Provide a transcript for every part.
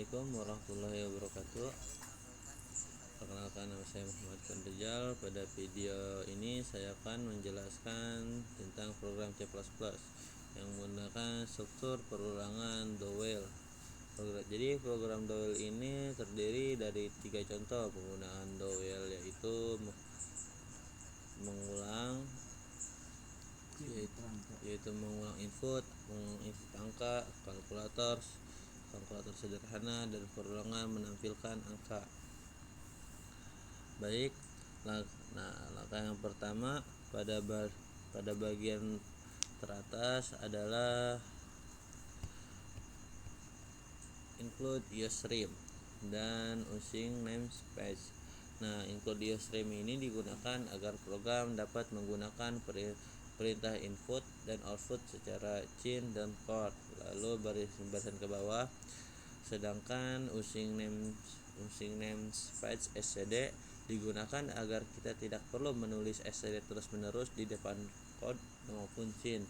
Assalamualaikum warahmatullahi wabarakatuh. Perkenalkan, nama saya Muhammad Rizal. Pada video ini saya akan menjelaskan tentang program C++ yang menggunakan struktur perulangan Dowell. Jadi program Dowell ini terdiri dari 3 contoh penggunaan Dowell, yaitu mengulang mengulang input angka, kalkulator sederhana, dan perulangan menampilkan angka. Baik, langkah yang pertama pada bagian teratas adalah include usestream dan using namespace. Include usestream ini digunakan agar program dapat menggunakan perintah input dan output secara cin dan chord, lalu barisan ke bawah. Sedangkan using namespace std digunakan agar kita tidak perlu menulis std terus-menerus di depan chord maupun cin.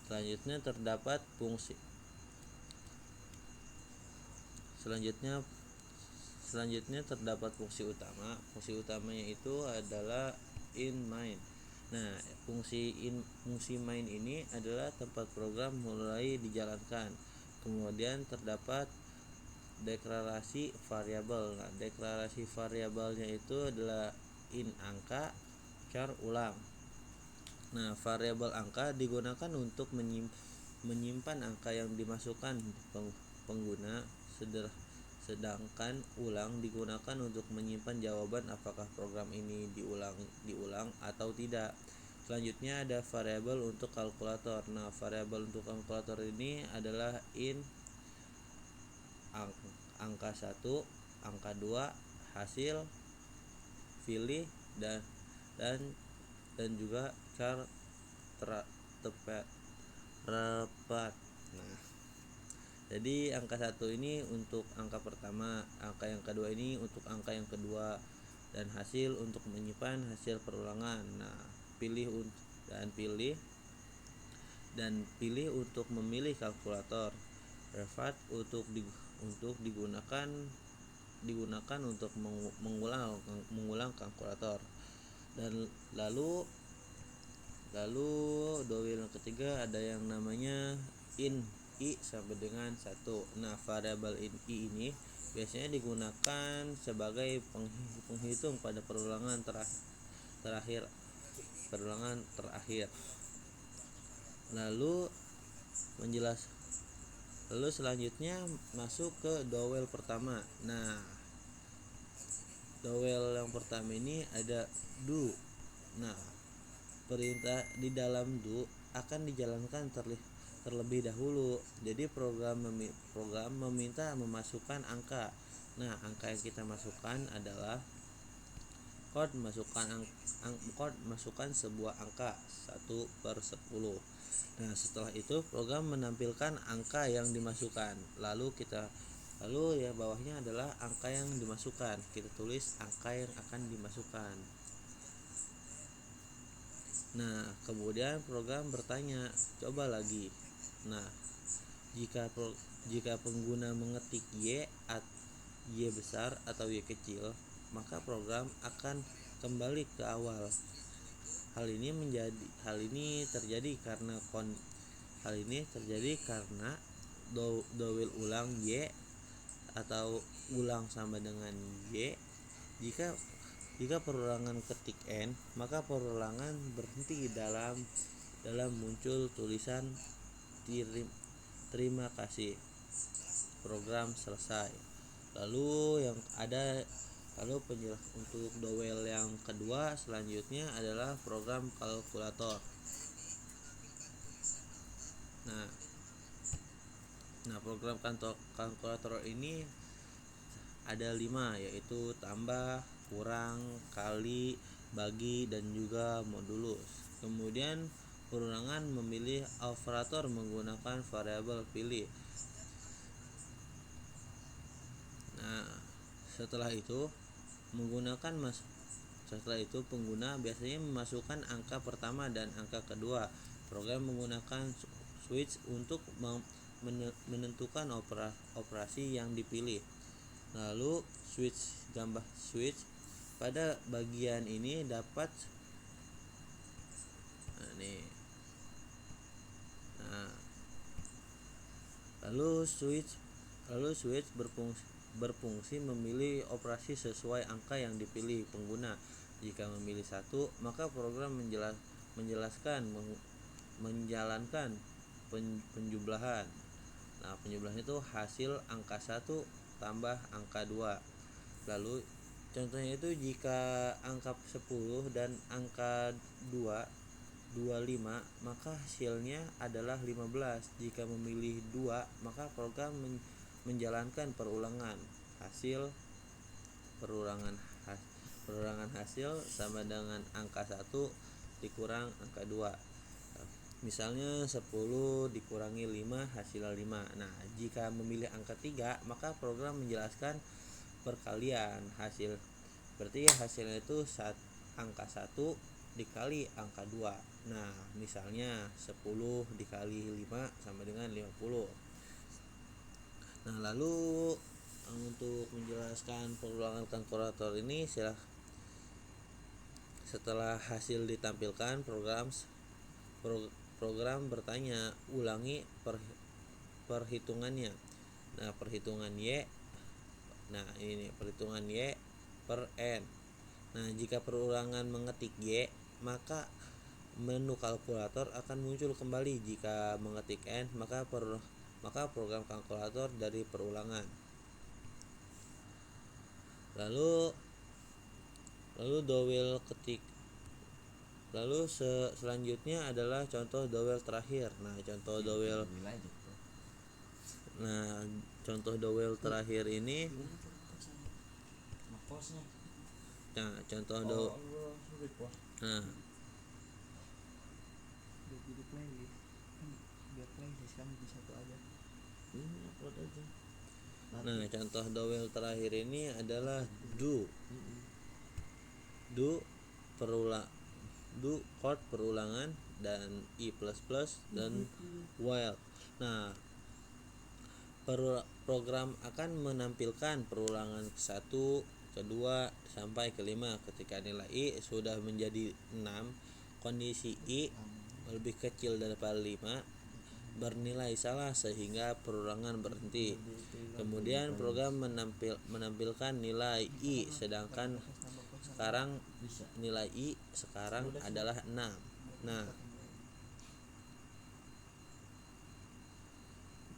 Selanjutnya terdapat fungsi utama. Fungsi utamanya itu adalah in-main. Fungsi main ini adalah tempat program mulai dijalankan. Kemudian terdapat deklarasi variabel. Deklarasi variabelnya itu adalah in angka, char ulang. Variabel angka digunakan untuk menyimpan angka yang dimasukkan pengguna, sedangkan ulang digunakan untuk menyimpan jawaban apakah program ini diulang atau tidak. Selanjutnya ada variabel untuk kalkulator. Variabel untuk kalkulator ini adalah in angka 1, angka 2, hasil, pilih, dan juga char rapat. Jadi angka 1 ini untuk angka pertama, angka yang kedua ini untuk angka yang kedua, dan hasil untuk menyimpan hasil perulangan. Pilih untuk memilih kalkulator. Revert untuk digunakan untuk mengulang kalkulator. Dan lalu Dowell yang ketiga ada yang namanya in i sampai dengan 1. Variabel in i ini biasanya digunakan sebagai penghitung pada perulangan terakhir. Lalu selanjutnya masuk ke Dowell pertama. Dowell yang pertama ini ada do. Perintah di dalam do akan dijalankan terlebih dahulu. Jadi program meminta memasukkan angka. Angka yang kita masukkan adalah chord masukkan sebuah angka 1/10. Setelah itu program menampilkan angka yang dimasukkan. Lalu bawahnya adalah angka yang dimasukkan. Kita tulis angka yang akan dimasukkan. Kemudian program bertanya, coba lagi. Jika pengguna mengetik y besar atau y kecil, maka program akan kembali ke awal. Hal ini terjadi karena Dowell ulang y atau ulang sama dengan y. Jika perulangan ketik n, maka perulangan berhenti dalam muncul tulisan terima kasih, program selesai. Lalu untuk Dowell yang kedua selanjutnya adalah program kalkulator. Program kalkulator ini ada 5, yaitu tambah, kurang, kali, bagi, dan juga modulus. Kemudian perulangan memilih operator menggunakan variabel pilih. Setelah itu pengguna biasanya memasukkan angka pertama dan angka kedua. Program menggunakan switch untuk menentukan operasi yang dipilih. Lalu gambar switch pada bagian ini dapat nah, lalu switch berfungsi memilih operasi sesuai angka yang dipilih pengguna. Jika memilih 1, maka program menjalankan penjumlahan. Nah, penjumlahan itu hasil angka 1 tambah angka 2. Lalu contohnya itu jika angka 10 dan angka 25, maka hasilnya adalah 15. Jika memilih 2, maka program menjalankan perulangan hasil sama dengan angka 1 dikurang angka 2. Misalnya 10 dikurangi 5 hasilnya 5. Nah, jika memilih angka 3, maka program menjelaskan perkalian hasil. Berarti hasilnya itu angka 1 dikali angka 2. Nah, misalnya 10 dikali 5 sama dengan 50. Nah, lalu untuk menjelaskan perulangan kalkulator ini, setelah hasil ditampilkan, program bertanya, ulangi perhitungannya. Nah, perhitungan Y per N. Nah, jika perulangan mengetik Y, maka menu kalkulator akan muncul kembali. Jika mengetik N, maka program kalkulator dari perulangan. Lalu dowel ketik. Lalu selanjutnya adalah contoh dowel terakhir. Contoh dowel terakhir ini. Contoh dowel terakhir ini adalah do chord perulangan, dan i++ dan while. Nah, program akan menampilkan perulangan ke-1, ke-2 sampai ke-5. Ketika nilai i sudah menjadi 6, kondisi i lebih kecil daripada 5 bernilai salah sehingga perulangan berhenti. Kemudian program menampilkan nilai i, sedangkan sekarang nilai i adalah 6. Nah,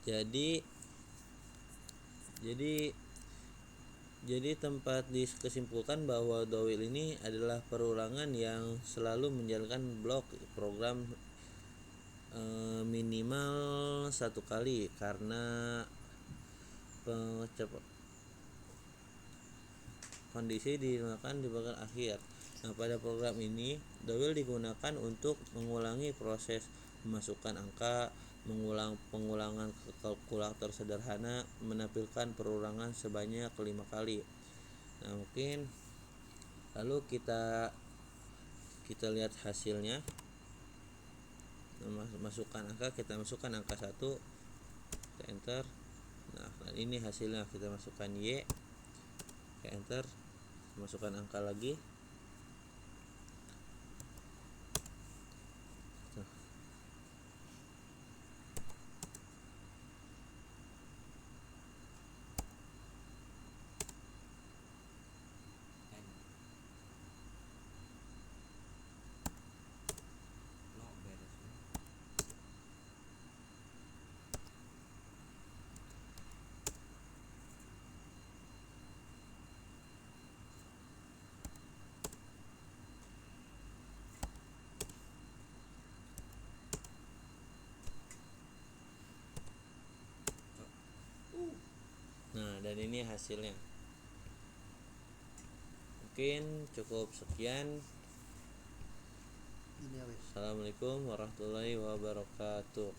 jadi tempat disimpulkan bahwa dowel ini adalah perulangan yang selalu menjalankan blok program minimal 1 kali, karena kondisi digunakan di bagian akhir. Nah, pada program ini dowel digunakan untuk mengulangi proses memasukkan angka, pengulangan ke kalkulator sederhana, menampilkan perulangan sebanyak 5 kali. Nah, mungkin lalu kita lihat hasilnya. Masukkan angka, kita masukkan angka 1, kita enter. Nah, ini hasilnya, kita masukkan Y, kita enter, masukkan angka lagi. Nah, dan ini hasilnya. Mungkin cukup sekian. Assalamualaikum warahmatullahi wabarakatuh.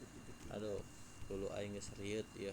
Aduh, dulu aing geus riut ya.